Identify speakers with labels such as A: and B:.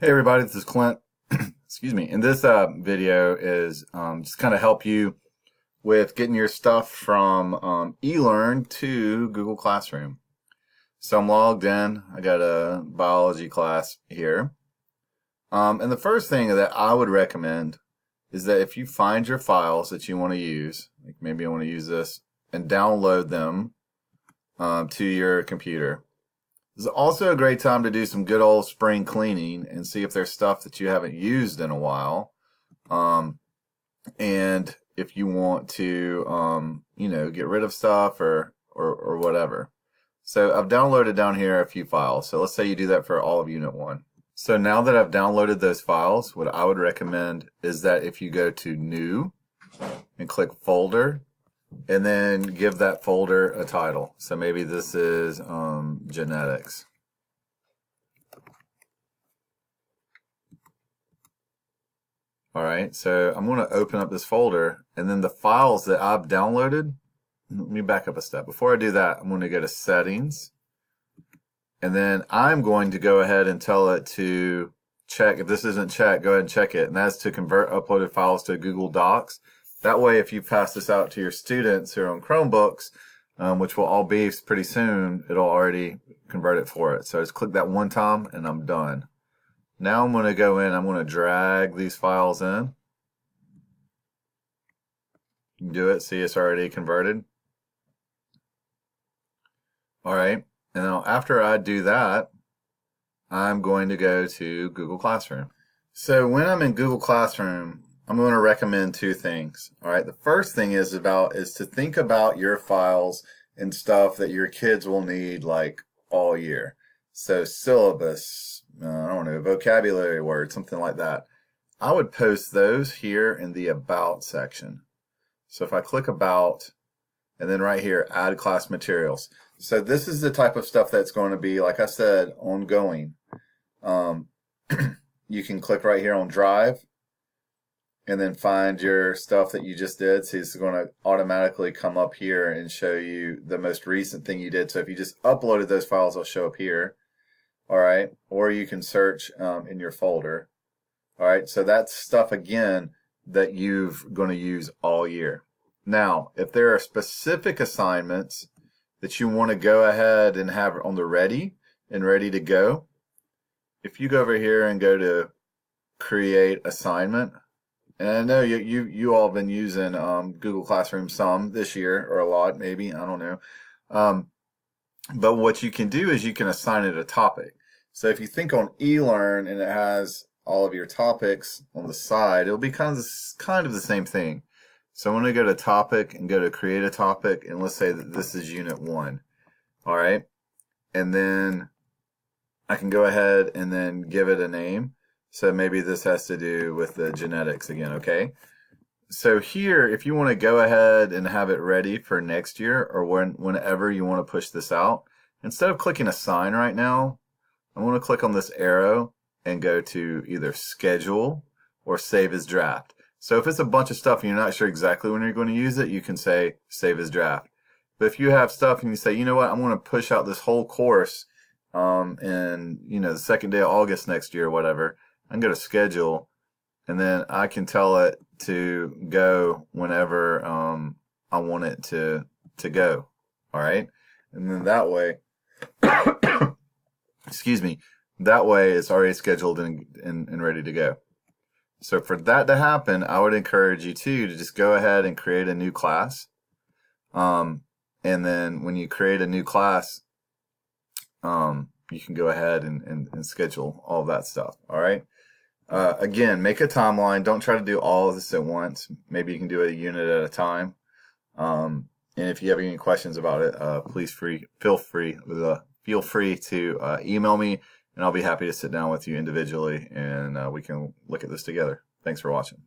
A: Hey everybody, this is Clint. Excuse me. And this video is just kind of help you with getting your stuff from Elearn to Google Classroom. So I'm logged in. I got a biology class here. And the first thing that I would recommend is that if you find your files that you want to use, like maybe I want to use this, and download them to your computer. This is also a great time to do some good old spring cleaning and see if there's stuff that you haven't used in a while. And if you want to, get rid of stuff or whatever. So I've downloaded down here a few files. So let's say you do that for all of Unit 1. So now that I've downloaded those files, what I would recommend is that if you go to New and click Folder, and then give that folder a title. So maybe this is genetics. All right, so I'm going to open up this folder, and then the files that I've downloaded, let me back up a step. Before I do that, I'm going to go to Settings, and then I'm going to go ahead and tell it to check. If this isn't checked, go ahead and check it, and that's to convert uploaded files to Google Docs. That way, if you pass this out to your students who are on Chromebooks, which will all be pretty soon, it'll already convert it for it. So just click that one time and I'm done. Now I'm going to go in, I'm going to drag these files in. You can do it, see it's already converted. All right, and now after I do that, I'm going to go to Google Classroom. So when I'm in Google Classroom, I'm going to recommend two things. All right. The first thing is to think about your files and stuff that your kids will need like all year. So syllabus, I don't know, vocabulary words, something like that. I would post those here in the About section. So if I click About, and then right here, Add Class Materials. So this is the type of stuff that's going to be, like I said, ongoing. You can click right here on Drive, and then find your stuff that you just did. So it's going to automatically come up here and show you the most recent thing you did. So if you just uploaded those files, they'll show up here. All right. Or you can search in your folder. All right. So that's stuff, again, that you're going to use all year. Now, if there are specific assignments that you want to go ahead and have on the ready to go, if you go over here and go to Create Assignment, and I know you all have been using Google Classroom some this year, or a lot maybe, I don't know. But what you can do is you can assign it a topic. So if you think on eLearn and it has all of your topics on the side, it'll be kind of the same thing. So I'm going to go to Topic and go to Create a Topic, and let's say that this is Unit 1. All right, and then I can go ahead and then give it a name. So maybe this has to do with the genetics again, okay? So here, if you want to go ahead and have it ready for next year or whenever you want to push this out, instead of clicking Assign right now, I'm going to click on this arrow and go to either Schedule or Save as Draft. So if it's a bunch of stuff and you're not sure exactly when you're going to use it, you can say Save as Draft. But if you have stuff and you say, you know what, I'm going to push out this whole course in the second day of August next year or whatever, I can go to Schedule, and then I can tell it to go whenever I want it to go. All right, and then that way, excuse me, that way it's already scheduled and ready to go. So for that to happen, I would encourage you to just go ahead and create a new class. And then when you create a new class, you can go ahead and schedule all of that stuff. All right. Again, make a timeline. Don't try to do all of this at once. Maybe you can do a unit at a time. And if you have any questions about it, please feel free to email me, and I'll be happy to sit down with you individually, and we can look at this together. Thanks for watching.